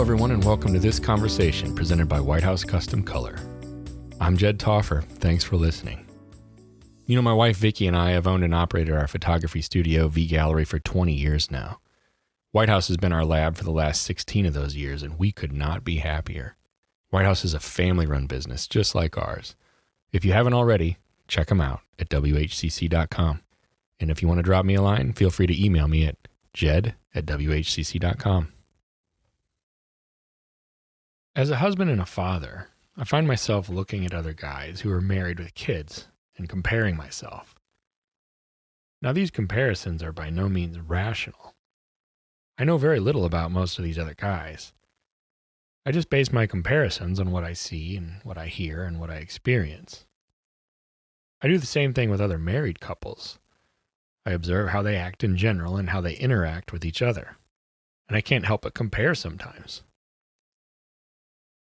everyone, and welcome to this conversation presented by White House Custom Color. I'm Jed Toffer. Thanks for listening. You know, my wife Vicki and I have owned and operated our photography studio, V Gallery, for 20 years now. White House has been our lab for the last 16 of those years, and we could not be happier. White House is a family-run business, just like ours. If you haven't already, check them out at WHCC.com. And if you want to drop me a line, feel free to email me at jed@WHCC.com. As a husband and a father, I find myself looking at other guys who are married with kids and comparing myself. Now, these comparisons are by no means rational. I know very little about most of these other guys. I just base my comparisons on what I see and what I hear and what I experience. I do the same thing with other married couples. I observe how they act in general and how they interact with each other. And I can't help but compare sometimes.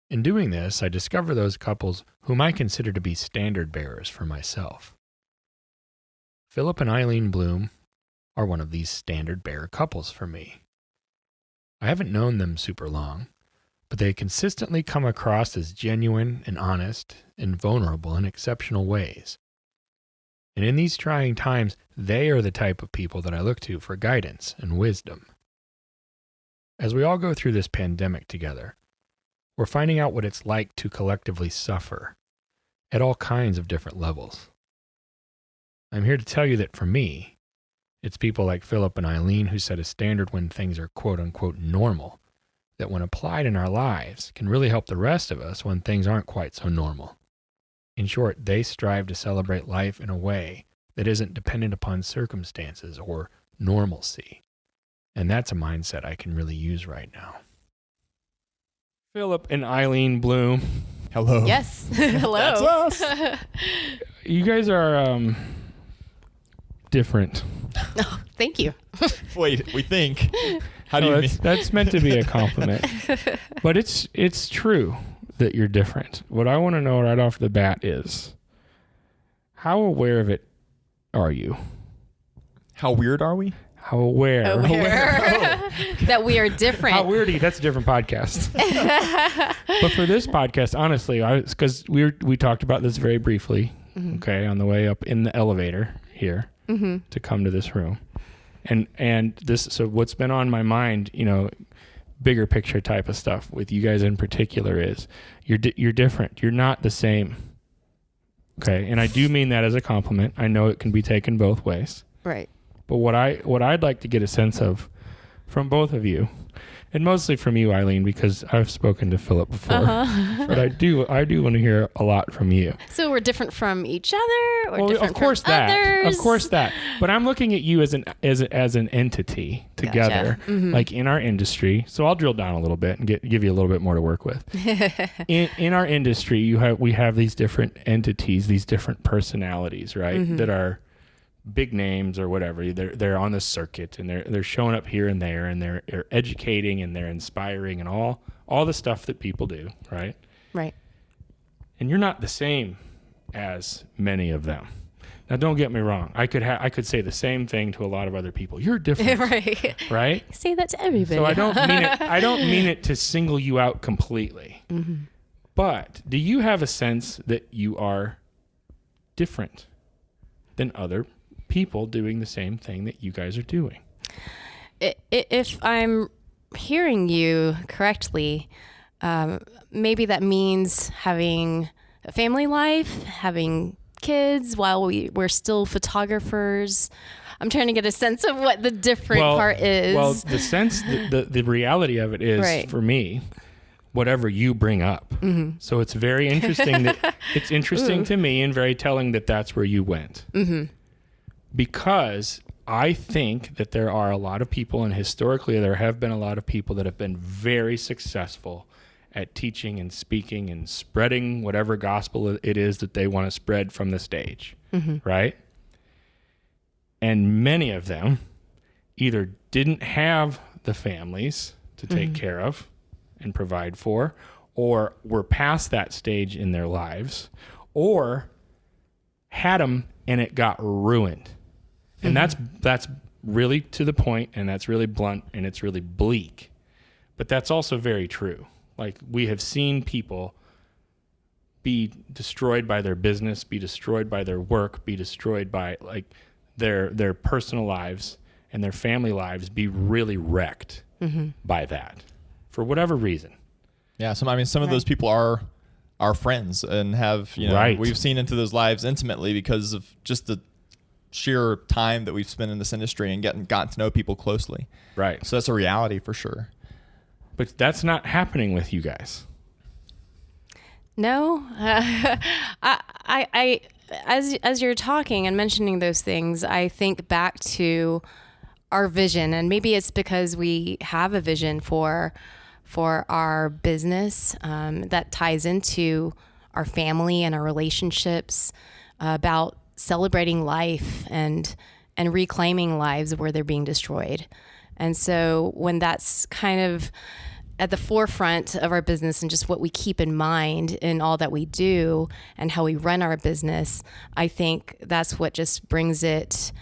In doing this, I discover those couples whom I consider to be standard bearers for myself. Phillip and Eileen Blume are one of these standard bearer couples for me. I haven't known them super long, but they consistently come across as genuine and honest and vulnerable in exceptional ways. And in these trying times, they are the type of people that I look to for guidance and wisdom. As we all go through this pandemic together, we're finding out what it's like to collectively suffer at all kinds of different levels. I'm here to tell you that for me, it's people like Phillip and Eileen who set a standard when things are quote-unquote normal, that when applied in our lives can really help the rest of us when things aren't quite so normal. In short, they strive to celebrate life in a way that isn't dependent upon circumstances or normalcy. And that's a mindset I can really use right now. Phillip and Eileen Blume. Hello. Yes. Hello. That's us. You guys are different. Oh, thank you. Wait, we think. How do you mean? That's meant to be a compliment. But it's true that you're different. What I want to know right off the bat is, how aware of it are you? How weird are we? How aware? That we are different. How weird are you? That's a different podcast. But for this podcast, honestly, because we talked about this very briefly, okay, on the way up in the elevator here to come to this room. And this, so what's been on my mind, you know, bigger picture type of stuff with you guys in particular is you're different. You're not the same. Okay. And I do mean that as a compliment. I know it can be taken both ways. Right. But what I'd like to get a sense of from both of you, and mostly from you, Eileen, because I've spoken to Phillip before, but I do want to hear a lot from you. So we're different from each other, or different of course from that, others? of course that. But I'm looking at you as an entity together, Gotcha. like in our industry. So I'll drill down a little bit and give you a little bit more to work with. in our industry, we have these different entities, these different personalities, right? That are big names or whatever. They're on the circuit and they're showing up here and there, and they're educating and they're inspiring and all the stuff that people do, right? Right. And you're not the same as many of them. Now, don't get me wrong. I could say the same thing to a lot of other people. You're different, right? Say that to everybody. So I don't mean it to single you out completely. But do you have a sense that you are different than other people doing the same thing that you guys are doing? If I'm hearing you correctly, maybe that means having a family life, having kids while we're still photographers. I'm trying to get a sense of what the different part is. Well, the sense, the reality of it is, for me, whatever you bring up. So it's very interesting it's interesting to me and very telling that that's where you went. Because I think that there are a lot of people, and historically there have been a lot of people that have been very successful at teaching and speaking and spreading whatever gospel it is that they want to spread from the stage, right? And many of them either didn't have the families to take care of and provide for, or were past that stage in their lives, or had them and it got ruined. And that's really to the point, and that's really blunt, and it's really bleak. But that's also very true. Like, we have seen people be destroyed by their business, be destroyed by their work, be destroyed by like their personal lives and their family lives, be really wrecked by that for whatever reason. Yeah. Some of those people are our friends and have, we've seen into those lives intimately because of just the sheer time that we've spent in this industry and gotten to know people closely. Right. So that's a reality for sure. But that's not happening with you guys. No, I as you're talking and mentioning those things, I think back to our vision, and maybe it's because we have a vision for our business that ties into our family and our relationships, about celebrating life and reclaiming lives where they're being destroyed. And so when that's kind of at the forefront of our business and just what we keep in mind in all that we do and how we run our business, I think that's what just brings it,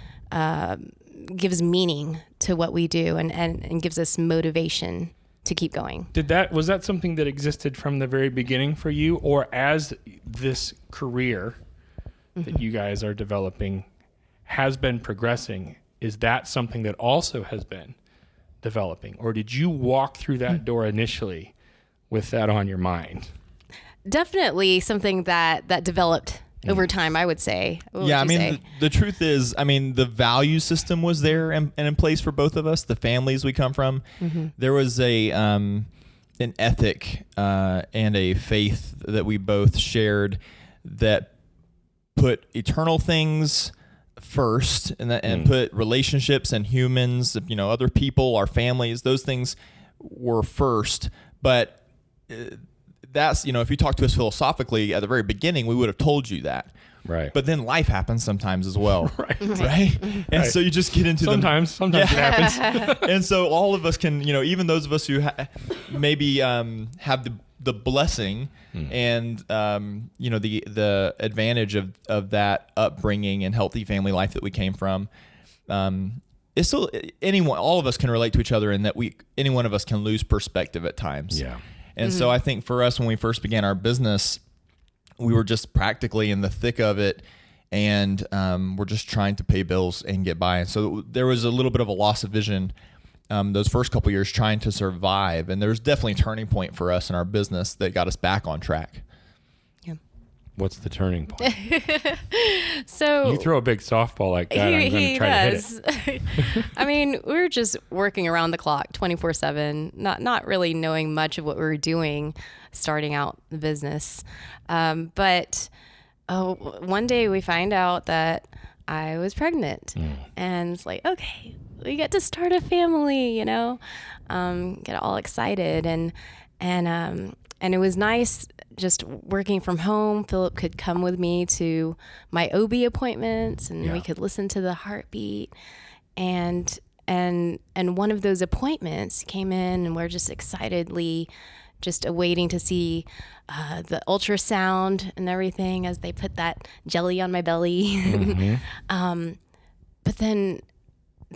gives meaning to what we do and gives us motivation to keep going. Was that something that existed from the very beginning for you, or as this career that you guys are developing has been progressing, is that something that also has been developing, or did you walk through that door initially with that on your mind? Definitely something that developed over time, I would say. The truth is, the value system was there and in place for both of us, the families we come from. There was an ethic and a faith that we both shared that put eternal things first and put relationships and humans, other people, our families, those things were first. But that's, if you talk to us philosophically at the very beginning, we would have told you that. Right. But then life happens sometimes as well. Right. And so you just get into sometimes it happens. And so all of us can, even those of us who maybe have the blessing and the advantage of that upbringing and healthy family life that we came from, it's still all of us can relate to each other, in that any one of us can lose perspective at times. Yeah. And so I think for us, when we first began our business, we were just practically in the thick of it, and we're just trying to pay bills and get by. And so there was a little bit of a loss of vision those first couple of years trying to survive. And there was definitely a turning point for us in our business that got us back on track. Yeah. What's the turning point? So you throw a big softball like that, I'm going to try to hit it. We were just working around the clock 24/7, not really knowing much of what we were doing starting out the business. But one day we find out that I was pregnant, and it's like, okay, we get to start a family, get all excited. And it was nice just working from home. Phillip could come with me to my OB appointments, and we could listen to the heartbeat. And one of those appointments came in, and we're just excitedly just awaiting to see the ultrasound and everything as they put that jelly on my belly. But then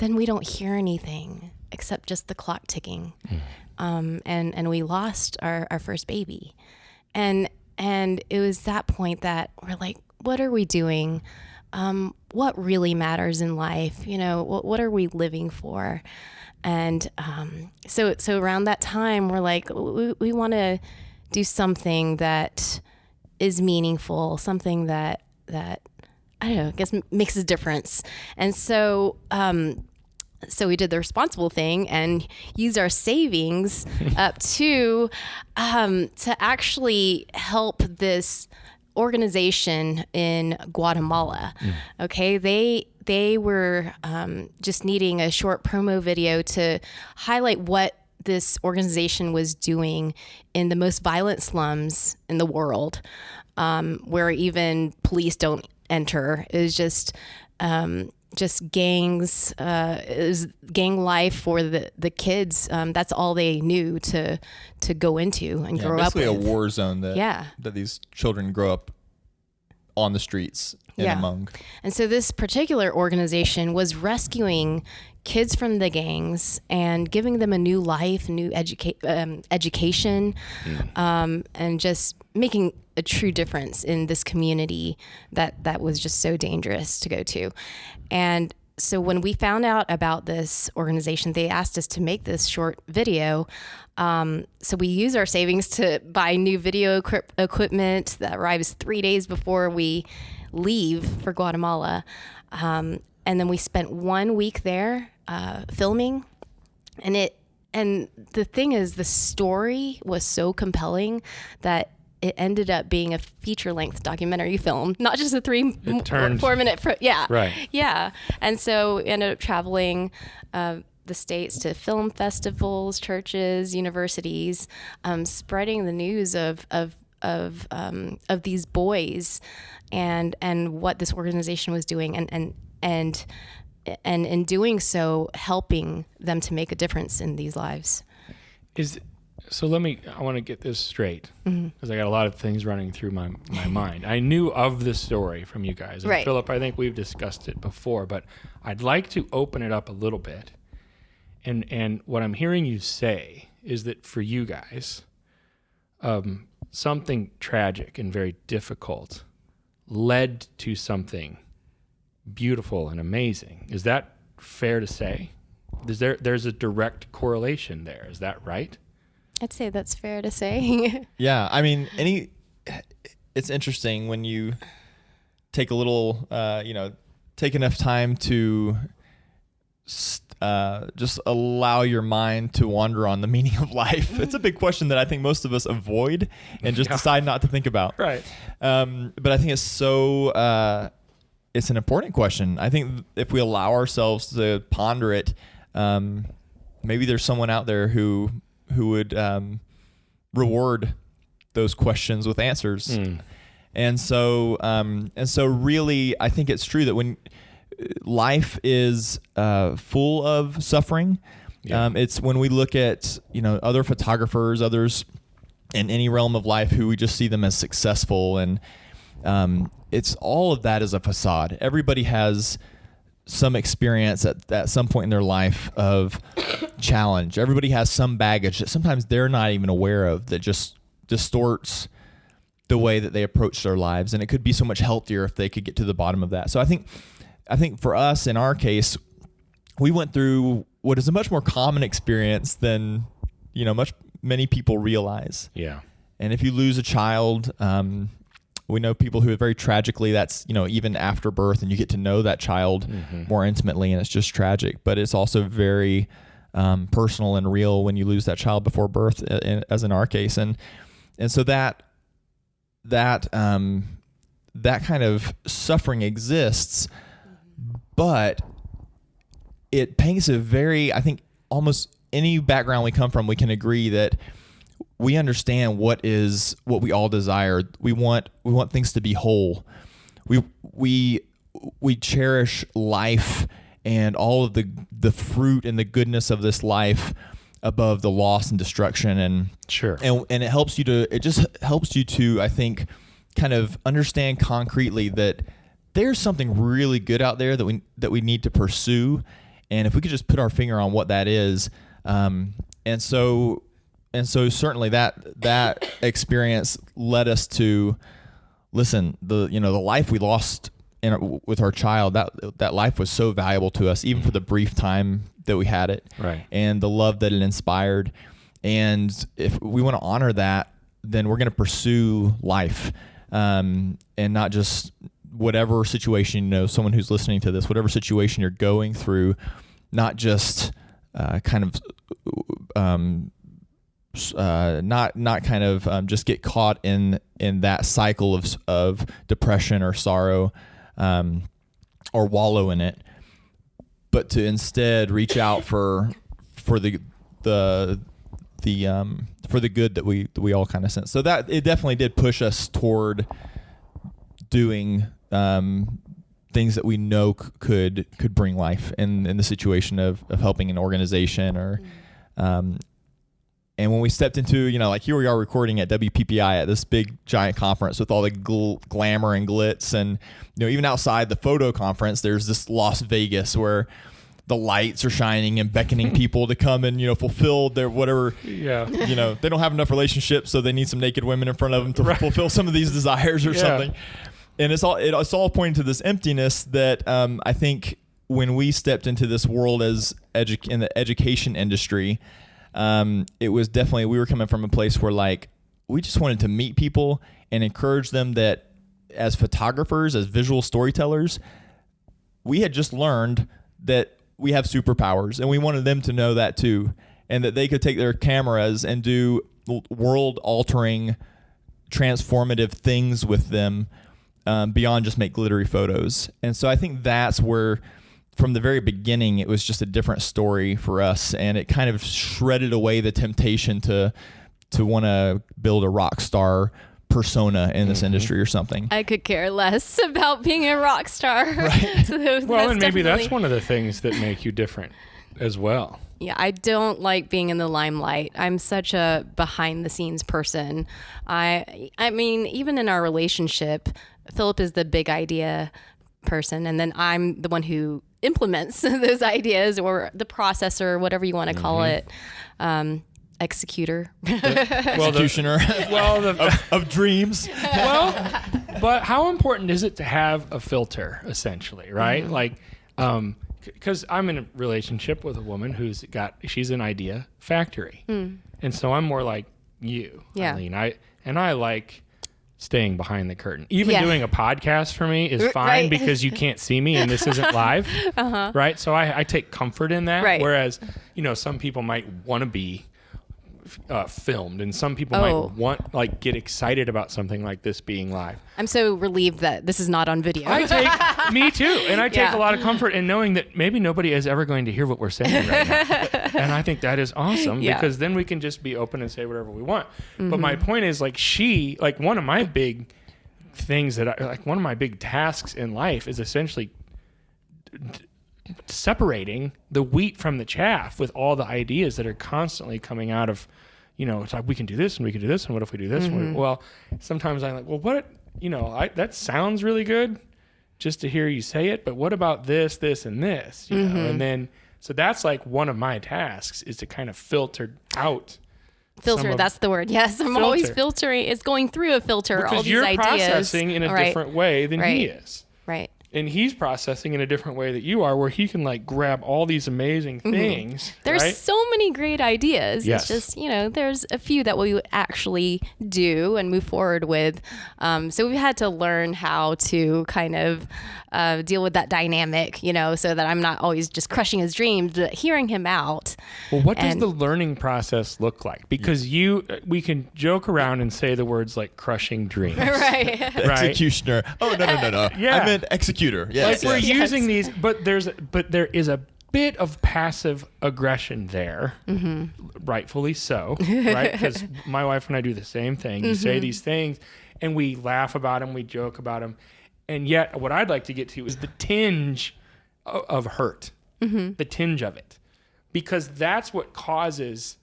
we don't hear anything except just the clock ticking. And we lost our first baby. And it was that point that we're like, what are we doing? What really matters in life? What are we living for? And so around that time, we're like, we want to do something that is meaningful, something that I don't know, I guess makes a difference. And so we did the responsible thing and used our savings up to actually help this organization in Guatemala. Okay, they were just needing a short promo video to highlight what this organization was doing in the most violent slums in the world, where even police don't enter. It was just gangs, it was gang life for the kids. That's all they knew to go into and grow up with. Basically a war zone that these children grow up on the streets and Yeah. among. And so this particular organization was rescuing kids from the gangs and giving them a new life, new education, and just making a true difference in this community that was just so dangerous to go to. And so when we found out about this organization, they asked us to make this short video. So we use our savings to buy new video equipment that arrives 3 days before we leave for Guatemala. And then we spent 1 week there filming. And the thing is, the story was so compelling that it ended up being a feature-length documentary film, not just a 4-minute. Right. Yeah. And so we ended up traveling the states to film festivals, churches, universities, spreading the news of these boys and what this organization was doing, and in doing so, helping them to make a difference in these lives. I want to get this straight, because I got a lot of things running through my mind. I knew of this story from you guys. And right. Phillip, I think we've discussed it before, but I'd like to open it up a little bit. And what I'm hearing you say is that for you guys, something tragic and very difficult led to something beautiful and amazing. Is that fair to say? There's a direct correlation there. Is that right? I'd say that's fair to say. Yeah, I mean, it's interesting when you take a little, take enough time to just allow your mind to wander on the meaning of life. It's a big question that I think most of us avoid and just decide not to think about. Right. But I think it's so, it's an important question. I think if we allow ourselves to ponder it, maybe there's someone out there who would reward those questions with answers. And so really, I think it's true that when life is full of suffering, it's when we look at, other photographers, others in any realm of life who we just see them as successful, and it's all of that is a facade. Everybody has some experience at some point in their life of challenge. Everybody has some baggage that sometimes they're not even aware of that just distorts the way that they approach their lives. And it could be so much healthier if they could get to the bottom of that. So I think for us, in our case, we went through what is a much more common experience than, many people realize. Yeah. And if you lose a child, we know people who very tragically, that's, even after birth, and you get to know that child more intimately, and it's just tragic. But it's also very personal and real when you lose that child before birth, as in our case. And so that kind of suffering exists, but it paints a very, I think almost any background we come from, we can agree that we understand what we all desire. We want things to be whole. We cherish life and all of the fruit and the goodness of this life above the loss and destruction. And sure. And it just helps you to, I think, kind of understand concretely that there's something really good out there that we need to pursue. And if we could just put our finger on what that is, and so certainly that experience led us to listen. The life we lost with our child, that life was so valuable to us, even for the brief time that we had it, right? And the love that it inspired. And if we want to honor that, then we're going to pursue life, and not just whatever situation. Someone who's listening to this, whatever situation you're going through, not just just get caught in that cycle of depression or sorrow, or wallow in it, but to instead reach out for the good that we all kind of sense. So that it definitely did push us toward doing things that we know could bring life in the situation of helping an organization or And when we stepped into, like here we are recording at WPPI at this big giant conference with all the glamour and glitz. And, even outside the photo conference, there's this Las Vegas where the lights are shining and beckoning people to come and, fulfill their whatever, Yeah. They don't have enough relationships, so they need some naked women in front of them to fulfill some of these desires or something. And it's all pointing to this emptiness that I think when we stepped into this world as in the education industry, it was definitely, we were coming from a place where like we just wanted to meet people and encourage them that as photographers, as visual storytellers, we had just learned that we have superpowers, and we wanted them to know that too, and that they could take their cameras and do world-altering, transformative things with them beyond just make glittery photos. And so I think that's where, from the very beginning, it was just a different story for us, and it kind of shredded away the temptation to want to build a rock star persona in this industry or something. I could care less about being a rock star. Right. Well, and maybe that's one of the things that make you different as well. Yeah, I don't like being in the limelight. I'm such a behind the scenes person. I mean, even in our relationship, Phillip is the big idea person, and then I'm the one who implements those ideas, or the processor, whatever you want to call it. Executor. Executioner of dreams. Well, but how important is it to have a filter, essentially, right? Like, because I'm in a relationship with a woman she's an idea factory. And so I'm more like you, Eileen. I like staying behind the curtain. Even doing a podcast for me is fine because you can't see me and this isn't live, right? So I take comfort in that. Right. Whereas, some people might want to be filmed, and some people might get excited about something like this being live. I'm so relieved that this is not on video. Me too. And I take a lot of comfort in knowing that maybe nobody is ever going to hear what we're saying right now. And I think that is awesome because then we can just be open and say whatever we want. But my point is, one of my big things one of my big tasks in life is essentially separating the wheat from the chaff with all the ideas that are constantly coming out of, it's like we can do this and we can do this, and what if we do this? Well, sometimes I'm like, well, what, that sounds really good just to hear you say it, but what about this, and this, and then, so that's like one of my tasks is to kind of filter out. That's the word. Yes, I'm always filtering. It's going through a filter, because all these you're ideas. processing in a different way than he is. Right. And he's processing in a different way that you are, where he can grab all these amazing things. There's so many great ideas. Yes. It's just, there's a few that we would actually do and move forward with. So we've had to learn how to kind of deal with that dynamic, so that I'm not always just crushing his dreams, but hearing him out. Well, what does the learning process look like? Because we can joke around and say the words like crushing dreams. Right. Executioner. Oh, no. Yeah. I meant executor. Yes. We're using these, but there is a bit of passive aggression there, rightfully so, right? Because my wife and I do the same thing. You say these things, and we laugh about them, we joke about them, and yet what I'd like to get to is the tinge of hurt, the tinge of it, because that's what causes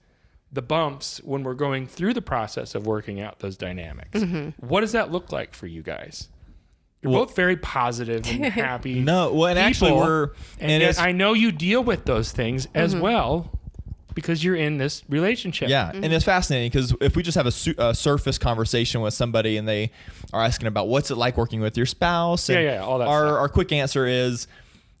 the bumps when we're going through the process of working out those dynamics. What does that look like for you guys? You're both very positive and happy. No, well, and people, actually and yet I know you deal with those things as well because you're in this relationship. Yeah, and it's fascinating because if we just have a surface conversation with somebody and they are asking about what's it like working with your spouse, and all that our quick answer is,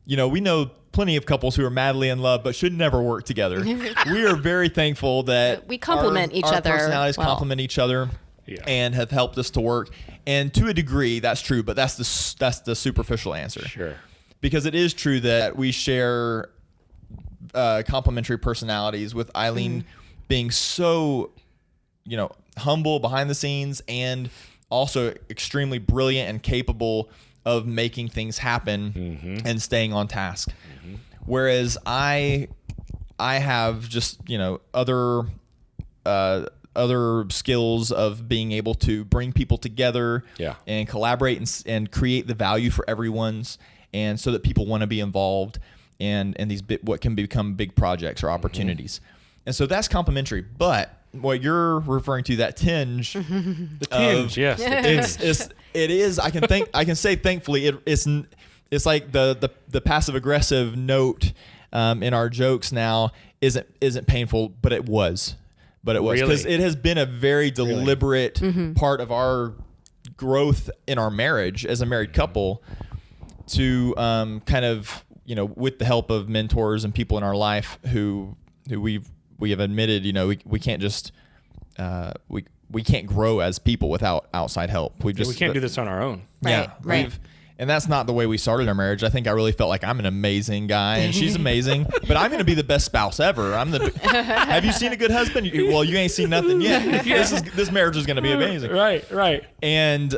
we know plenty of couples who are madly in love but should never work together. We are very thankful that we complement each other. Our personalities complement each other. Yeah. And have helped us to work. And to a degree, that's true, but that's the superficial answer. Sure. Because it is true that we share complementary personalities, with Eileen being so, humble behind the scenes and also extremely brilliant and capable of making things happen and staying on task. Whereas I have just, other skills of being able to bring people together and collaborate and create the value for everyone's, and so that people want to be involved and these what can become big projects or opportunities. And so that's complementary. But what you're referring to, that tinge, The tinge, yes. The tinge. it is. I can say thankfully it's like the passive aggressive note in our jokes now isn't painful, but it was because it has been a very deliberate part of our growth in our marriage as a married couple to kind of, with the help of mentors and people in our life who we have admitted, we can't just we can't grow as people without outside help. We can't do this on our own. Right. And that's not the way we started our marriage. I think I really felt like I'm an amazing guy and she's amazing, but I'm going to be the best spouse ever. Have you seen a good husband? Well, you ain't seen nothing yet. This marriage is going to be amazing. Right. And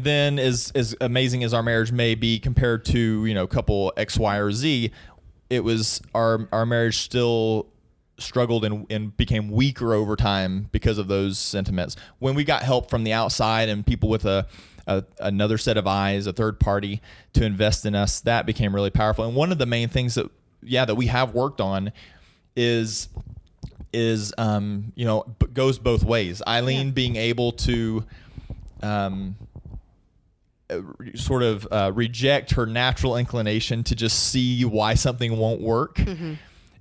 then as amazing as our marriage may be compared to, couple X, Y, or Z, it was our marriage still struggled and became weaker over time because of those sentiments. When we got help from the outside and people with another set of eyes, a third party to invest in us, that became really powerful. And one of the main things that we have worked on is goes both ways. Eileen being able to sort of reject her natural inclination to just see why something won't work.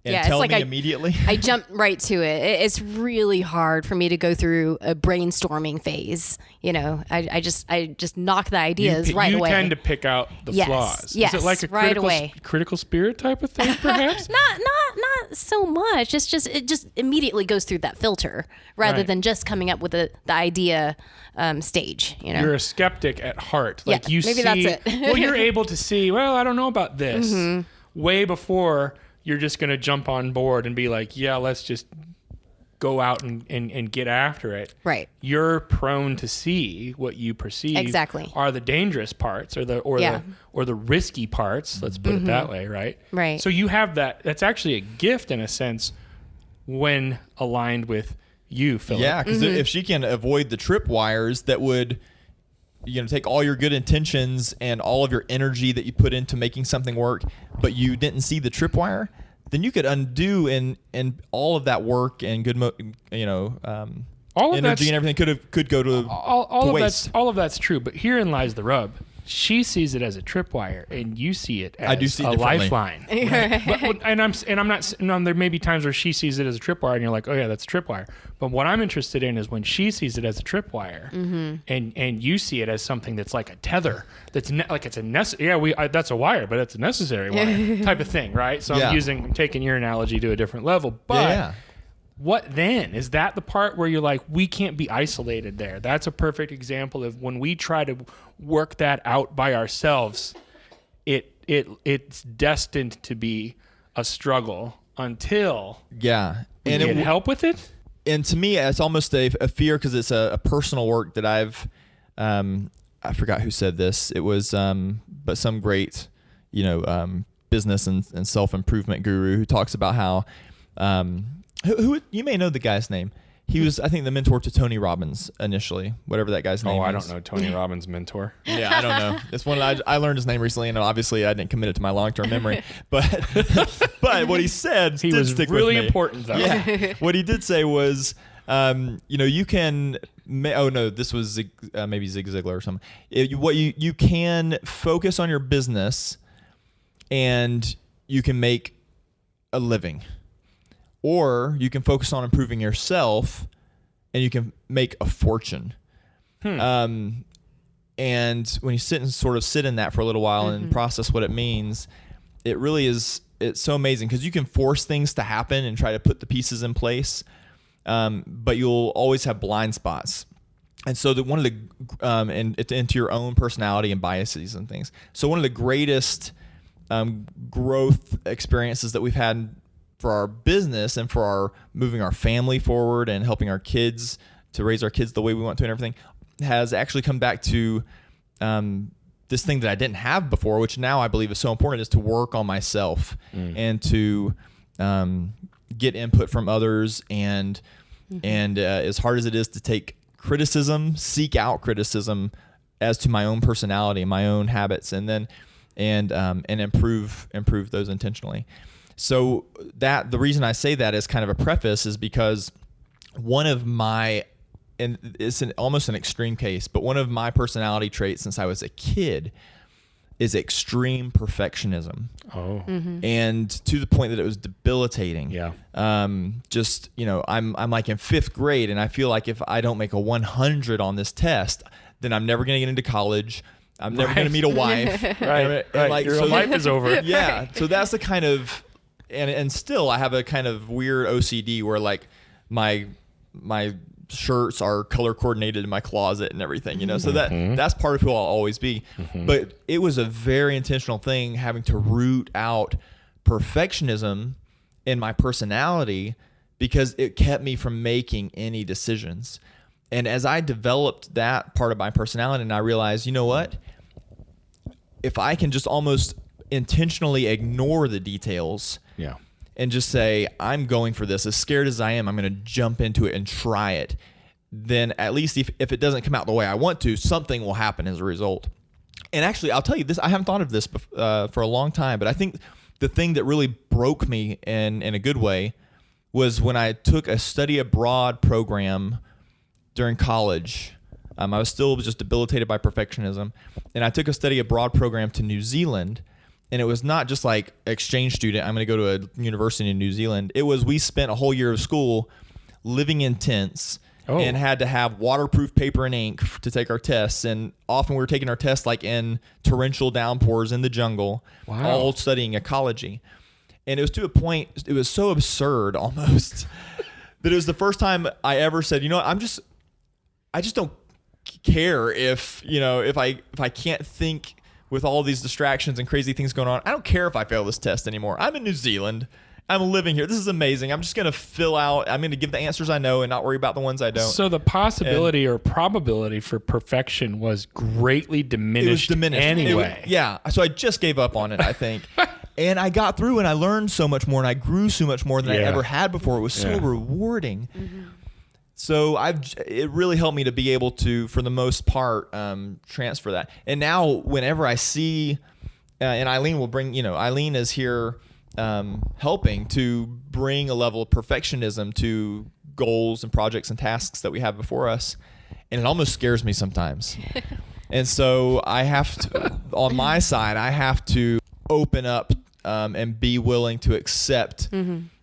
And tell me immediately. I jumped right to it. It's really hard for me to go through a brainstorming phase. I just knock the ideas right away. You tend to pick out the flaws. Yes, is it like a critical spirit type of thing, perhaps? not so much. It just immediately goes through that filter rather than just coming up with the idea stage. You're a skeptic at heart. Maybe that's it. Well, you're able to see, I don't know about this way before you're just going to jump on board and be like, yeah, let's just go out and get after it. Right. You're prone to see what you perceive are the dangerous parts or the risky parts. Let's put it that way. Right. Right. So you have that. That's actually a gift in a sense when aligned with you, Phillip. Yeah. Because if she can avoid the tripwires that would, take all your good intentions and all of your energy that you put into making something work, but you didn't see the tripwire, then you could undo and all of that work and good, all of energy and everything could go to waste. All of that's true, but herein lies the rub. She sees it as a tripwire, and you see it as a lifeline. Right? There may be times where she sees it as a tripwire, and you're like, oh yeah, that's a tripwire. But what I'm interested in is when she sees it as a tripwire, and you see it as something that's like a tether, that's that's a wire, but it's a necessary wire type of thing, right? So I'm taking your analogy to a different level, but. What then? Is that the part where you're like, we can't be isolated there? That's a perfect example of when we try to work that out by ourselves, it's destined to be a struggle until we get help with it. And to me, it's almost a fear because it's a personal work that I've, I forgot who said this. It was, but some great, business and self-improvement guru who talks about how, who you may know the guy's name. He was, I think, the mentor to Tony Robbins initially, whatever that guy's name is. Oh, I don't know Tony Robbins' mentor. Yeah, I don't know. It's one I learned his name recently, and obviously I didn't commit it to my long-term memory. But what he said he did was stick really with me. Important, though. Yeah. What he did say was, you can. Oh no, this was maybe Zig Ziglar or something. You can focus on your business, and you can make a living. Or you can focus on improving yourself, and you can make a fortune. And when you sit in that for a little while and process what it means, it really is. It's so amazing because you can force things to happen and try to put the pieces in place, but you'll always have blind spots. And so one of the and into your own personality and biases and things. So one of the greatest growth experiences that we've had for our business and for our moving our family forward and helping our kids to raise our kids the way we want to and everything has actually come back to this thing that I didn't have before, which now I believe is so important, is to work on myself and to get input from others and as hard as it is to take criticism, seek out criticism as to my own personality and my own habits, and then and improve those intentionally. So that the reason I say that as kind of a preface is because one of my, and it's almost an extreme case, but one of my personality traits since I was a kid is extreme perfectionism. Oh. And to the point that it was debilitating. Yeah. Just, I'm like in 5th grade, and I feel like if I don't make a 100 on this test, then I'm never going to get into college. I'm never going to meet a wife. Right. And like, Your life is over. Yeah. So that's the kind of, and still I have a kind of weird OCD where like my shirts are color coordinated in my closet and everything, so that's part of who I'll always be. But it was a very intentional thing, having to root out perfectionism in my personality, because it kept me from making any decisions. And as I developed that part of my personality, and I realized, you know what, if I can just almost intentionally ignore the details, and just say, I'm going for this. As scared as I am, I'm going to jump into it and try it. Then at least if it doesn't come out the way I want to, something will happen as a result. And actually, I'll tell you this, I haven't thought of this for a long time, but I think the thing that really broke me in a good way was when I took a study abroad program during college. I was still just debilitated by perfectionism. And I took a study abroad program to New Zealand. And it was not just like exchange student, I'm going to go to a university in New Zealand. It was, we spent a whole year of school living in tents and had to have waterproof paper and ink to take our tests. And often we were taking our tests like in torrential downpours in the jungle, all studying ecology. And it was to a point, it was so absurd almost that it was the first time I ever said, I just don't care if I can't think with all these distractions and crazy things going on. I don't care if I fail this test anymore. I'm in New Zealand. I'm living here. This is amazing. I'm just going to I'm going to give the answers I know and not worry about the ones I don't. So the possibility or probability for perfection was greatly diminished. It was diminished anyway. So I just gave up on it, I think. And I got through and I learned so much more and I grew so much more than I ever had before. It was so rewarding. So it really helped me to be able to, for the most part, transfer that. And now whenever I see, and Eileen will bring, Eileen is here helping to bring a level of perfectionism to goals and projects and tasks that we have before us. And it almost scares me sometimes. And so I have to, on my side, I have to open up and be willing to accept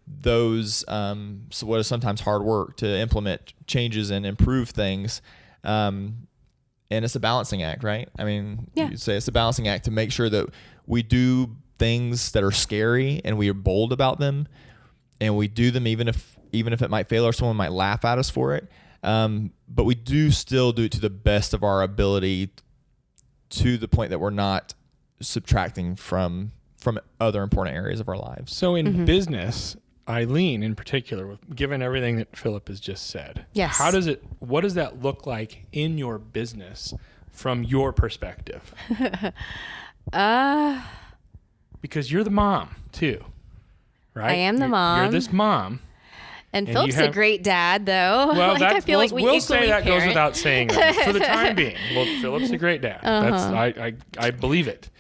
those so what is sometimes hard work to implement changes and improve things, and it's a balancing act, right? I mean, you'd say it's a balancing act to make sure that we do things that are scary and we are bold about them, and we do them even if it might fail or someone might laugh at us for it, but we do still do it to the best of our ability, to the point that we're not subtracting from other important areas of our lives. So in business, Eileen in particular, given everything that Phillip has just said, what does that look like in your business from your perspective? Because you're the mom too, right? I am the mom. You're this mom. And Philip's a great dad, though. Well, I feel like we'll say that parent. goes without saying for the time being. Well, Philip's a great dad. I believe it.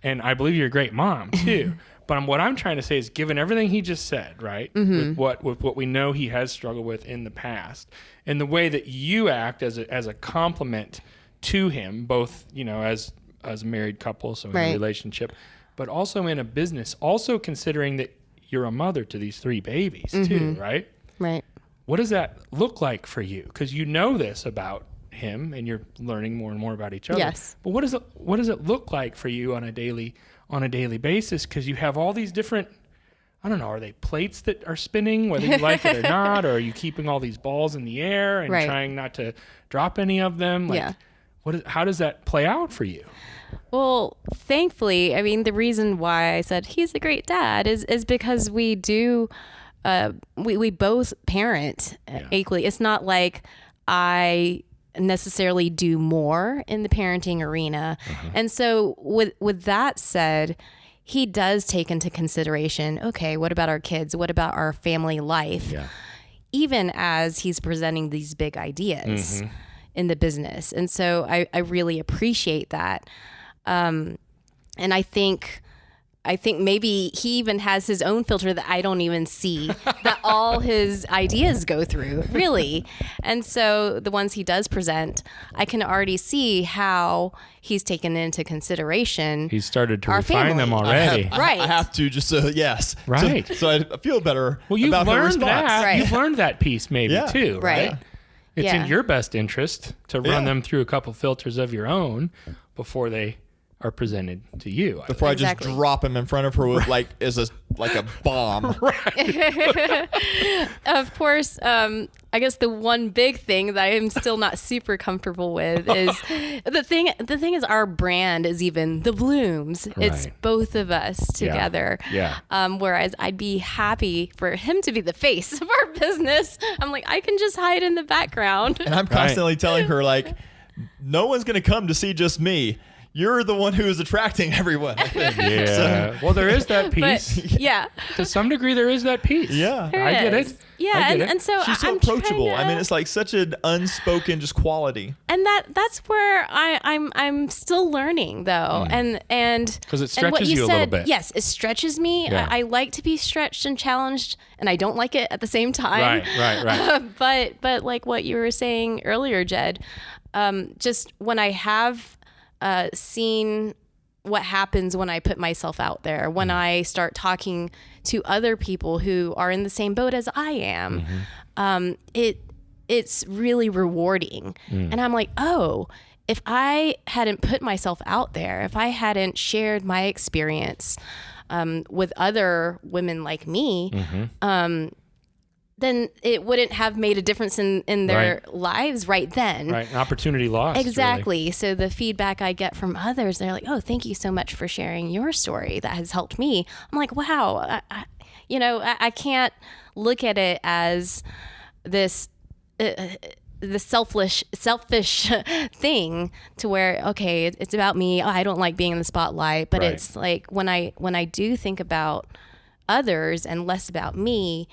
And I believe you're a great mom too. But what I'm trying to say is, given everything he just said, right, with what we know he has struggled with in the past, and the way that you act as a compliment to him, both as a married couple, so in a relationship, but also in a business, also considering that you're a mother to these 3 babies too, right? Right. What does that look like for you? Because you know this about him, and you're learning more and more about each other. Yes. But what does it look like for you on a daily basis? Because you have all these different, I don't know, are they plates that are spinning, whether you like it or not, or are you keeping all these balls in the air and trying not to drop any of them? How does that play out for you? Well, thankfully, I mean, the reason why I said he's a great dad is because we do, we both parent equally. It's not like I necessarily do more in the parenting arena. And so with that said, he does take into consideration, okay, what about our kids? What about our family life? Even as he's presenting these big ideas in the business. And so I really appreciate that. And I think I think maybe he even has his own filter that I don't even see that all his ideas go through, really. And so the ones he does present, I can already see how he's taken into consideration. He's started to our refine them family. already. Right. I have to just yes. Right. So I feel better. Well, you've about her learned response. that. Right. You've learned that piece maybe Yeah. too, Right. right? It's Yeah. in your best interest to run Yeah. them through a couple filters of your own before they are presented to you. Before Exactly. I just drop him in front of her with like a bomb. Of course, I guess the one big thing that I'm still not super comfortable with is the thing is our brand is even the Blumes. It's Right. both of us Yeah. together. Yeah. Whereas I'd be happy for him to be the face of our business. I'm like, I can just hide in the background. And I'm constantly telling her like, no one's gonna come to see just me. You're the one who is attracting everyone. I think. Yeah. Well, there is that piece. But yeah. To some degree, there is that piece. Yeah. There I get is. it. Yeah, I get it. and so She's so I'm trying approachable. I to- mean, it's like such an unspoken just quality. and that's where I'm still learning though, and 'Cause it and what stretches you a little said, bit. Yes, it stretches me. Yeah. I like to be stretched and challenged, and I don't like it at the same time. Right. But like what you were saying earlier, Jed, just when I have seen what happens when I put myself out there, when I start talking to other people who are in the same boat as I am, it's really rewarding. And I'm like, oh, if I hadn't put myself out there, if I hadn't shared my experience with other women like me, then it wouldn't have made a difference in their lives right then. Right. An opportunity lost. Exactly. Really. So the feedback I get from others, they're like, oh, thank you so much for sharing your story. That has helped me. I'm like, wow, I can't look at it as this the selfish thing to where, okay, it's about me. Oh, I don't like being in the spotlight, but Right. it's like when I do think about others and less about me,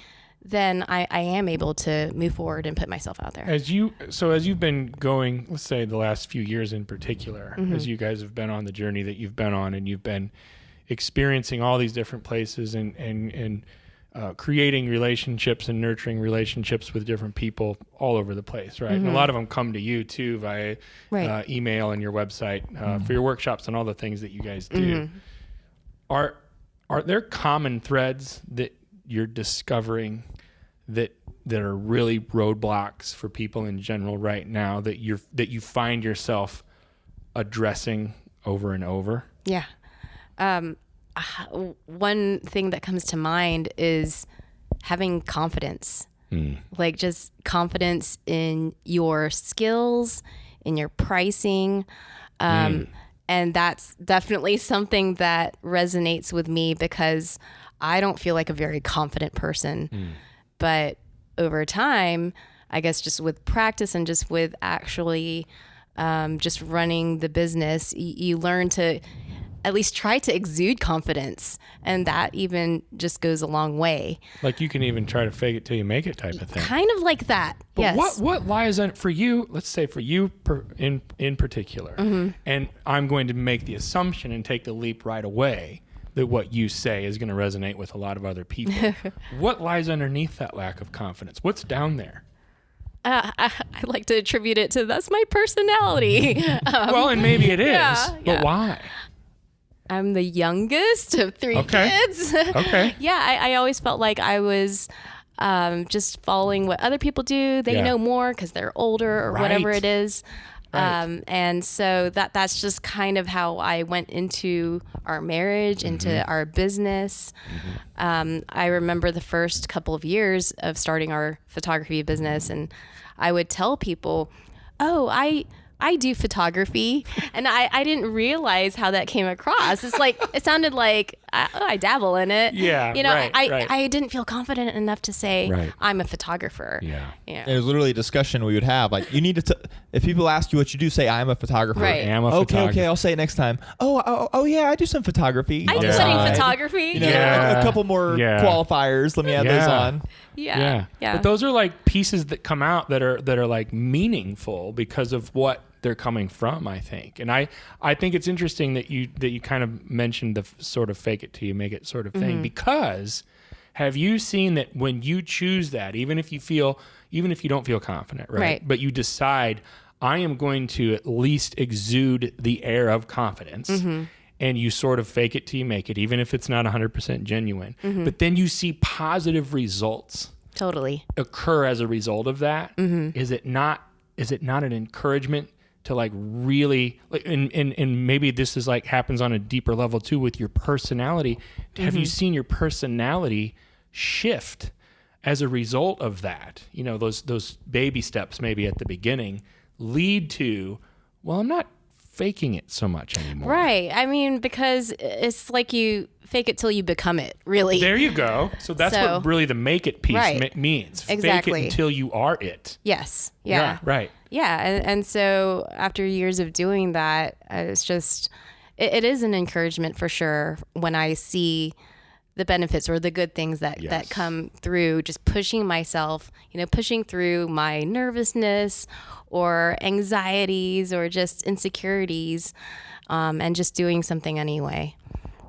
then I am able to move forward and put myself out there. As you've been going, let's say the last few years in particular, as you guys have been on the journey that you've been on, and you've been experiencing all these different places and creating relationships and nurturing relationships with different people all over the place, right? And a lot of them come to you too via Right. email and your website for your workshops and all the things that you guys do. Are there common threads that you're discovering that are really roadblocks for people in general right now that you find yourself addressing over and over? Yeah. One thing that comes to mind is having confidence, like just confidence in your skills, in your pricing. And that's definitely something that resonates with me because I don't feel like a very confident person. But over time, I guess just with practice and just with actually just running the business, you learn to at least try to exude confidence. And that even just goes a long way. Like you can even try to fake it till you make it type of thing. Kind of like that. But yes. what lies in for you? Let's say for you in particular, and I'm going to make the assumption and take the leap right away that what you say is going to resonate with a lot of other people. What lies underneath that lack of confidence? What's down there? I like to attribute it to that's my personality. Well, and maybe it is, yeah. but why? I'm the youngest of three Okay. kids. Okay. Yeah, I always felt like I was just following what other people do. They Yeah. know more because they're older or whatever Right. it is. Right. And so that's just kind of how I went into our marriage, into our business. I remember the first couple of years of starting our photography business, and I would tell people, oh, I do photography. And I didn't realize how that came across. It's like, it sounded like I dabble in it. Yeah, You know, right, right. I didn't feel confident enough to say Right. I'm a photographer. Yeah. Yeah. It was literally a discussion we would have. Like, you need to, if people ask you what you do, say, I'm a photographer. Right. I am a Okay, photographer. I'll say it next time. Oh, yeah, I do some photography. I on do the wedding side. photography. You know, Yeah. a couple more Yeah. qualifiers. Let me add those Yeah. on. Yeah. But those are like pieces that come out that are like meaningful because of what they're coming from, I think. And I think it's interesting that you kind of mentioned the sort of fake it till you make it sort of thing, because have you seen that when you choose that, even if you don't feel confident, right? But you decide, I am going to at least exude the air of confidence, and you sort of fake it till you make it, even if it's not 100% genuine. But then you see positive results Totally occur as a result of that. Is it not an encouragement to like really like, and maybe this is like happens on a deeper level too with your personality. Have you seen your personality shift as a result of that? You know, those baby steps maybe at the beginning lead to, well, I'm not faking it so much anymore. right. I mean, because it's like you fake it till you become it, really. There you go. So that's what really the make it piece means. Exactly. Fake it until you are it. Yes. Yeah. Right. Yeah. And so after years of doing that, it's just, it is an encouragement for sure when I see the benefits or the good things that come through just pushing myself, pushing through my nervousness or anxieties or just insecurities, and just doing something anyway.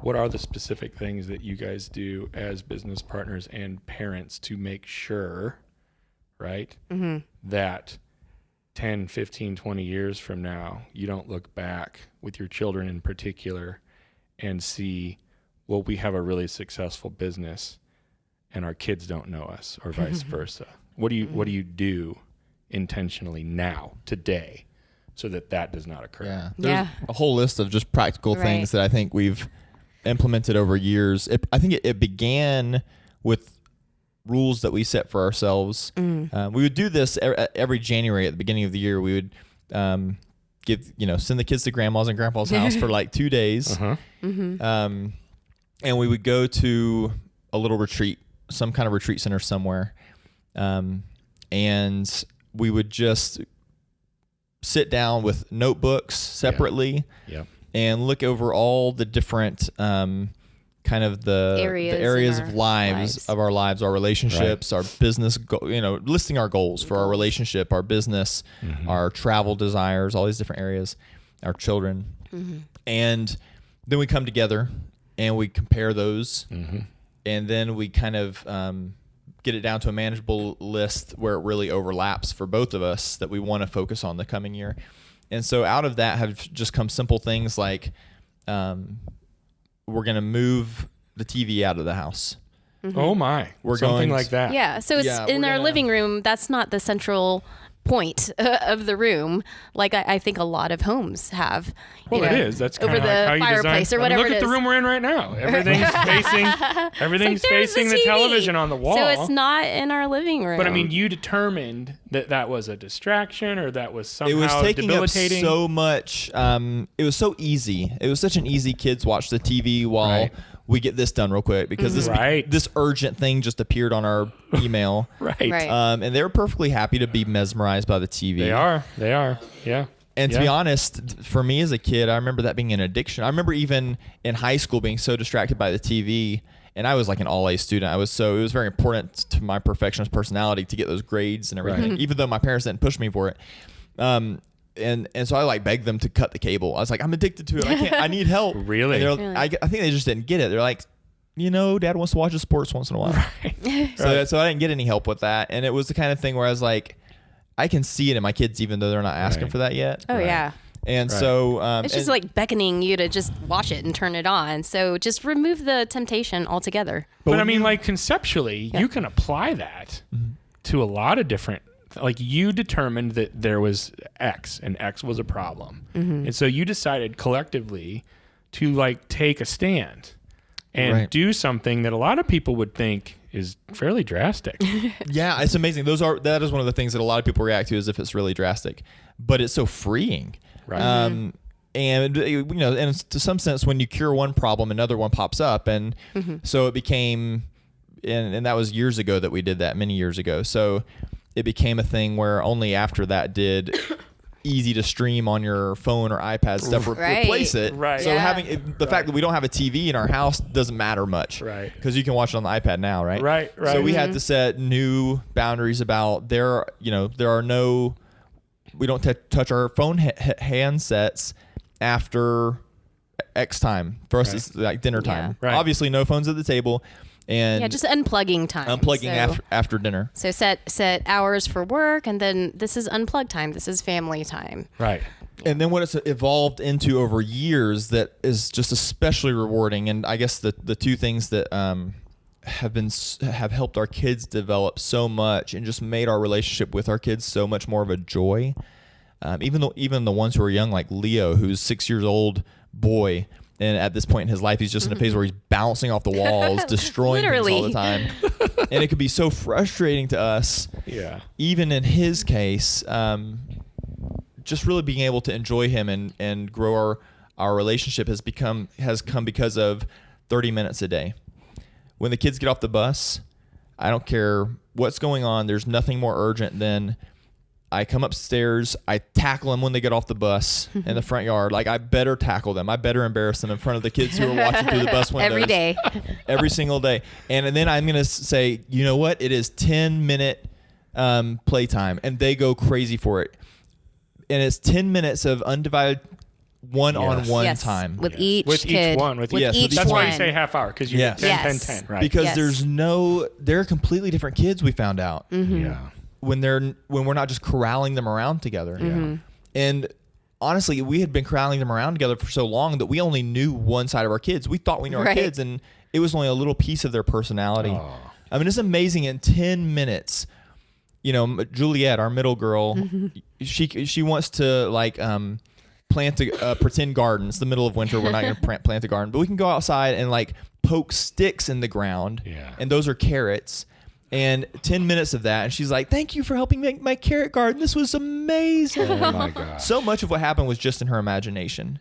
What are the specific things that you guys do as business partners and parents to make sure, right, that 10, 15, 20 years from now, you don't look back with your children in particular and see, well, we have a really successful business and our kids don't know us, or vice versa? What do you do intentionally now, today, so that does not occur? Yeah. There's a whole list of just practical things that I think we've implemented over years. I think it began with rules that we set for ourselves. We would do this every January at the beginning of the year. We would send the kids to grandma's and grandpa's house for like 2 days. And we would go to a little retreat, some kind of retreat center somewhere. And we would just sit down with notebooks separately and look over all the different kind of the areas of our lives, our relationships, our business, listing our goals for our relationship, our business, our travel desires, all these different areas, our children. And then we come together and we compare those, and then we kind of get it down to a manageable list where it really overlaps for both of us that we want to focus on the coming year. And so out of that have just come simple things like we're going to move the TV out of the house. Oh my, something like that. Yeah. So it's in our living room. That's not the central point of the room, like I think a lot of homes have. Well, it is. That's kind over of the like how you fireplace design. or whatever. Look at the room we're in right now. Everything's facing the television on the wall. So it's not in our living room. But I mean, you determined that was a distraction, or that was somehow debilitating. It was taking up so much. It was so easy. It was such an easy. Kids watch the TV while we get this done real quick because this urgent thing just appeared on our email. And they were perfectly happy to be mesmerized by the TV. They are. Yeah. And to be honest, for me as a kid, I remember that being an addiction. I remember even in high school being so distracted by the TV, and I was like an all-A student. It was very important to my perfectionist personality to get those grades and everything, even though my parents didn't push me for it. And so I like begged them to cut the cable. I was like, I'm addicted to it. I need help. Really? I think they just didn't get it. They're like, Dad wants to watch the sports once in a while. So I didn't get any help with that. And it was the kind of thing where I was like, I can see it in my kids, even though they're not asking for that yet. Oh, yeah. And so it's just like beckoning you to just watch it and turn it on. So just remove the temptation altogether. But I mean, like conceptually, you can apply that to a lot of different. Like you determined that there was X and X was a problem. And so you decided collectively to like take a stand and do something that a lot of people would think is fairly drastic. Yeah, it's amazing. That is one of the things that a lot of people react to as if it's really drastic, but it's so freeing. And and to some sense, when you cure one problem, another one pops up, and so it became, and that was years ago that we did that, many years ago. So it became a thing where only after that did easy to stream on your phone or iPad stuff replace it. So having the fact that we don't have a TV in our house doesn't matter much. Because you can watch it on the iPad now, right? So we had to set new boundaries about there are no we don't touch our phone handsets after X time. For us, it's like dinner time. Right. Obviously, no phones at the table. And just unplugging time. After dinner. So set hours for work, and then this is unplug time. This is family time. Right. And then what it's evolved into over years that is just especially rewarding. And I guess the two things that have helped our kids develop so much and just made our relationship with our kids so much more of a joy. Even the ones who are young, like Leo, who's 6 years old boy. And at this point in his life, he's just in a phase where he's bouncing off the walls, destroying things all the time. And it could be so frustrating to us. Yeah. Even in his case, just really being able to enjoy him and grow our relationship has come because of 30 minutes a day. When the kids get off the bus, I don't care what's going on. There's nothing more urgent than I come upstairs, I tackle them when they get off the bus in the front yard. Like, I better tackle them. I better embarrass them in front of the kids who are watching through the bus windows. Every day. Every single day. And then I'm going to say, you know what? It is 10-minute playtime. And they go crazy for it. And it's 10 minutes of undivided one-on-one time. With each kid. With each one. That's why you say half hour, because you get 10, 10, right? Because they're completely different kids, we found out. Mm-hmm. Yeah. When we're not just corralling them around together. Mm-hmm. And honestly, we had been corralling them around together for so long that we only knew one side of our kids. We thought we knew our kids, and it was only a little piece of their personality. Oh. I mean, it's amazing. In 10 minutes, Juliet, our middle girl, she wants to plant a pretend garden. It's the middle of winter. We're not going to plant a garden, but we can go outside and poke sticks in the ground. Yeah. And those are carrots. And 10 minutes of that, and she's like, "Thank you for helping make my carrot garden. This was amazing." Oh my God. So much of what happened was just in her imagination.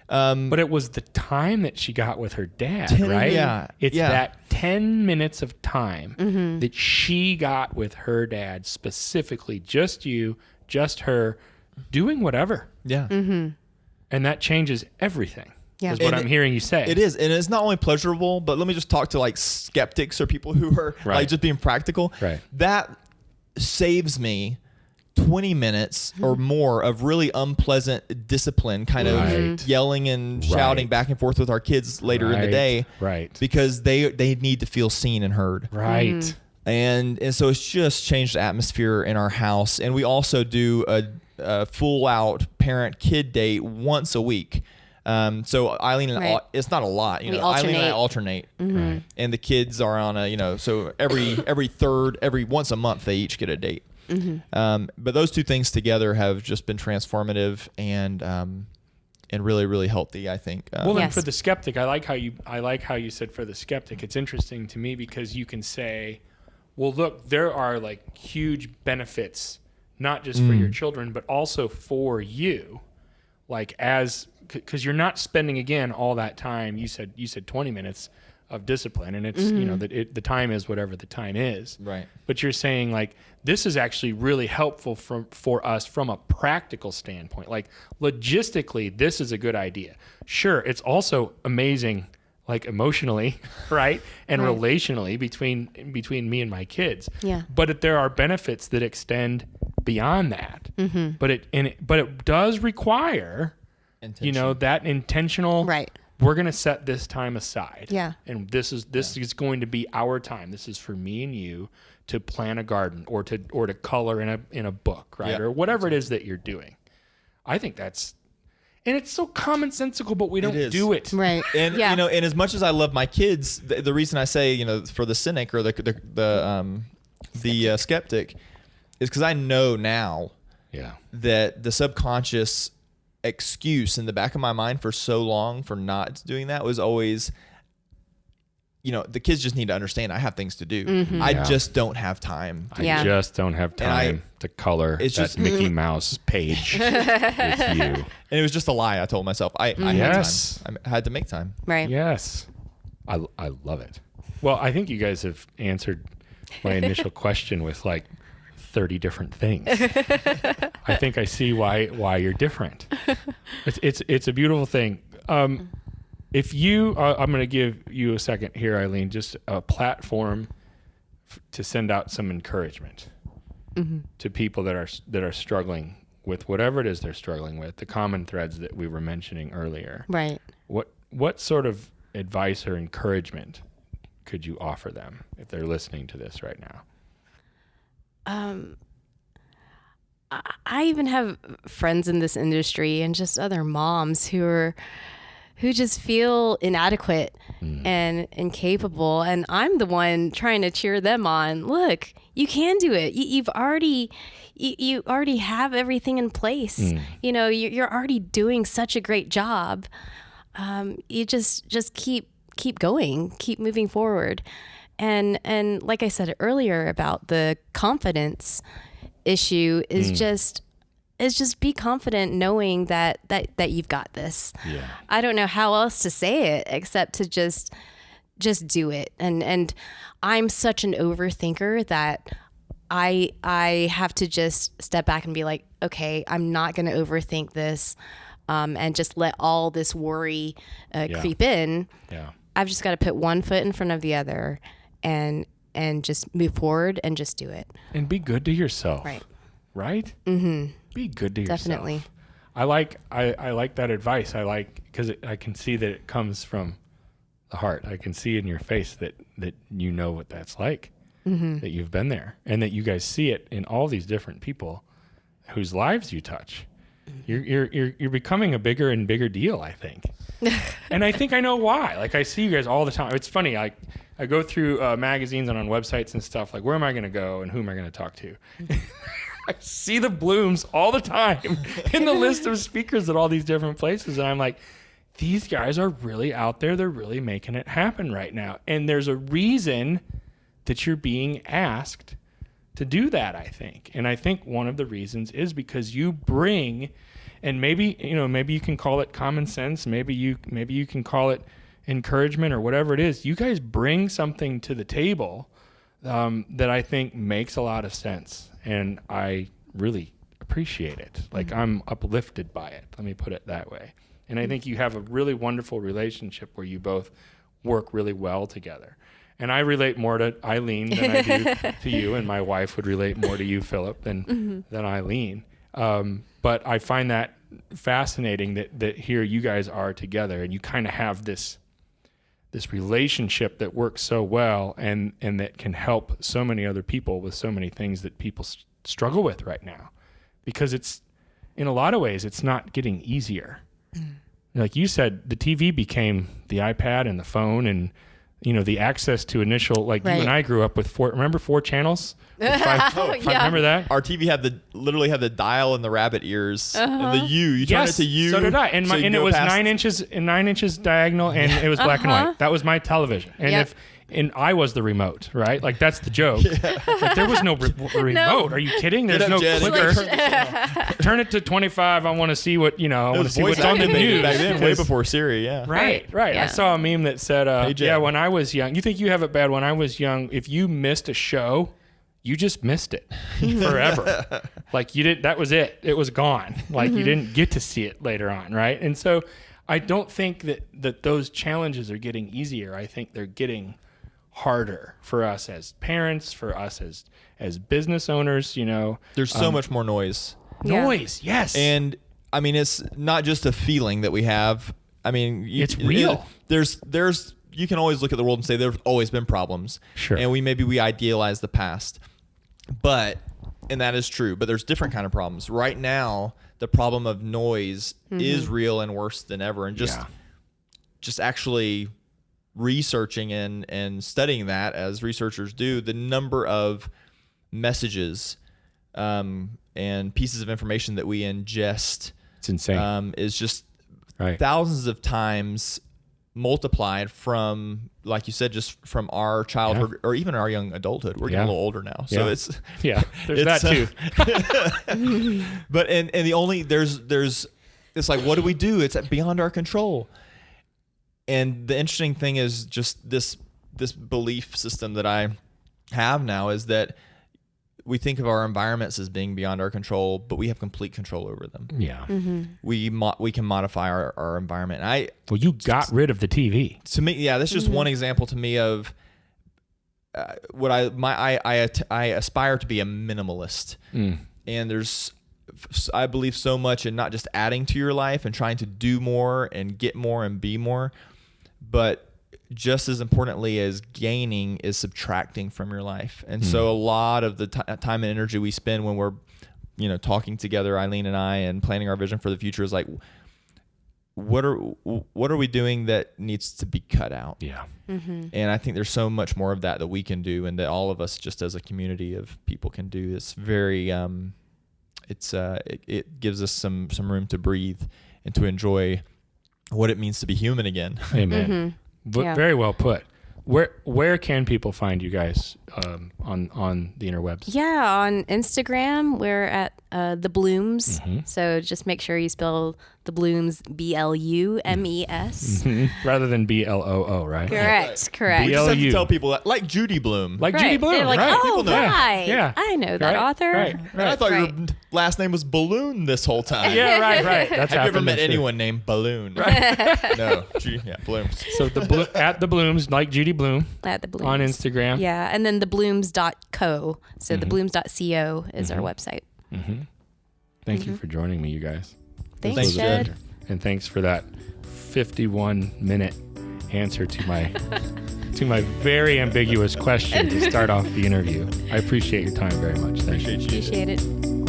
But it was the time that she got with her dad, right? Yeah. It's that 10 minutes of time that she got with her dad, specifically just you, just her, doing whatever. Yeah. Mm-hmm. And that changes everything. Yeah. Is what I'm hearing you say. It is. And it's not only pleasurable, but let me just talk to skeptics or people who are just being practical. Right. That saves me 20 minutes or more of really unpleasant discipline, kind of yelling and shouting back and forth with our kids later in the day. Right. Because they need to feel seen and heard. Right. Mm-hmm. And so it's just changed the atmosphere in our house. And we also do a full out parent kid date once a week. So Eileen and it's not a lot, Eileen and I alternate, Right. and the kids are on so every once a month they each get a date. Mm-hmm. But those two things together have just been transformative and really, really healthy, I think. Then for the skeptic, I like how you said for the skeptic. It's interesting to me because you can say, well, look, there are huge benefits, not just for your children, but also for you, because you're not spending again all that time. You said 20 minutes of discipline, and it's the time is whatever the time is. Right. But you're saying this is actually really helpful for us from a practical standpoint. Logistically, this is a good idea. Sure, it's also amazing, emotionally, right, and relationally between me and my kids. Yeah. But there are benefits that extend beyond that. Mm-hmm. But it does require. That intentional, right. We're going to set this time aside. Yeah. And this is going to be our time. This is for me and you to plant a garden or to color in a book, right? Yeah. Or whatever it is that you're doing. I think and it's so commonsensical, but we don't do it. Right. And and as much as I love my kids, the reason I say, for the cynic or the skeptic is because I know now that the subconscious excuse in the back of my mind for so long for not doing that was always, the kids just need to understand I have things to do. Mm-hmm. I just don't have time. I just don't have time to color that Mickey Mouse page with you. And it was just a lie I told myself. I had time. I had to make time. Right. Yes. I love it. Well, I think you guys have answered my initial question with 30 different things. I think I see why you're different. It's a beautiful thing. If you, I'm going to give you a second here, Eileen, just a platform to send out some encouragement to people that are struggling with whatever it is they're struggling with, the common threads that we were mentioning earlier. Right. What sort of advice or encouragement could you offer them if they're listening to this right now? I even have friends in this industry and just other moms who just feel inadequate and incapable. And I'm the one trying to cheer them on. Look, you can do it. You already have everything in place. You know, you're already doing such a great job. You just keep going, keep moving forward. And like I said earlier about the confidence issue is just be confident knowing that you've got this. Yeah. I don't know how else to say it except to just do it. And I'm such an overthinker that I have to just step back and be like, okay, I'm not going to overthink this and just let all this worry creep in. Yeah. I've just got to put one foot in front of the other and just move forward and just do it. And be good to yourself. Right. Right? Mm-hmm. Be good to yourself. Definitely. I like that advice. Because I can see that it comes from the heart. I can see in your face that you know what that's like, that you've been there, and that you guys see it in all these different people whose lives you touch. You're becoming a bigger and bigger deal, I think. And I think I know why. Like, I see you guys all the time. It's funny. I go through magazines and on websites and stuff, like, where am I going to go and who am I going to talk to? I see the Blumes all the time in the list of speakers at all these different places. And I'm like, these guys are really out there. They're really making it happen right now. And there's a reason that you're being asked to do that, I think. And I think one of the reasons is because you bring, and maybe you can call it common sense. Maybe you can call it encouragement or whatever it is. You guys bring something to the table that I think makes a lot of sense. And I really appreciate it. Like, I'm uplifted by it. Let me put it that way. And I think you have a really wonderful relationship where you both work really well together. And I relate more to Eileen than I do to you, and my wife would relate more to you, Phillip, than Eileen. But I find that fascinating that here you guys are together, and you kind of have this relationship that works so well, and that can help so many other people with so many things that people struggle with right now. Because it's, in a lot of ways, it's not getting easier. Like you said, the TV became the iPad and the phone, and the access to initial, like you and I grew up with four channels? Remember that? Our TV literally had the dial and the rabbit ears and the U. You turn it to U. So did I. And it was 9 inches diagonal, and it was black and white. That was my television. And and I was the remote, right? Like, that's the joke. Like, there was no remote. No. Are you kidding? There's no clicker. Turn it to 25. I want to see what, I want to see what's on the news. Back then, way before Siri, yeah. Right. Yeah. I saw a meme that said, when I was young, you think you have it bad. When I was young, if you missed a show, you just missed it forever. Like, you didn't, that was it. It was gone. Like, you didn't get to see it later on, right? And so I don't think that those challenges are getting easier. I think they're getting harder for us as parents, for us as business owners. There's so much more noise. Yes. And I mean, it's not just a feeling that we have. I mean, it's real. There's you can always look at the world and say there's always been problems. Sure. And we idealize the past. And that is true, but there's different kind of problems. Right now, the problem of noise is real and worse than ever. And just actually researching and studying that, as researchers do, the number of messages and pieces of information that we ingest, it's insane. Is just thousands of times multiplied from, like you said, just from our childhood or even our young adulthood. We're getting a little older now, so it's there's that too. But and the only there's it's like, what do we do? It's beyond our control. And the interesting thing is just this belief system that I have now is that we think of our environments as being beyond our control, but we have complete control over them. Yeah. We can modify our environment. Well, you got rid of the TV. To me, that's just one example to me of what I aspire to be a minimalist. And there's I believe so much in not just adding to your life and trying to do more and get more and be more, but just as importantly as gaining is subtracting from your life. And so a lot of the time and energy we spend when we're, talking together, Eileen and I, and planning our vision for the future is like, what are we doing that needs to be cut out? Yeah. Mm-hmm. And I think there's so much more of that we can do, and that all of us, just as a community of people, can do. It's very, it gives us some room to breathe and to enjoy what it means to be human again. Amen. Yeah. Very well put. Where can people find you guys on the interwebs? Yeah, on Instagram, we're at the Blumes. Mm-hmm. So just make sure you spell the Blumes BLUMES. Rather than BLOO, right? Correct. We just have to BLU. tell people that, like Judy Blume. Like Right. Judy Blume, They're like, right? oh, People know. right. Yeah. I know that Right. author. Right. And I thought Right. your last name was Balloon this whole time. Yeah, right. That's Have you ever happened, met I'm sure. anyone named Balloon? No. Judy, Bloom. So at the Blooms, like Judy Blume, At the Blumes. on Instagram. Yeah, and then theblooms.co. So theblooms.co is our website. Mm-hmm. Thank you for joining me, you guys. This Thanks, was a Jed. pleasure. And thanks for that 51-minute answer to my very ambiguous question to start off the interview. I appreciate your time very much. Thank you. Appreciate you. Appreciate it.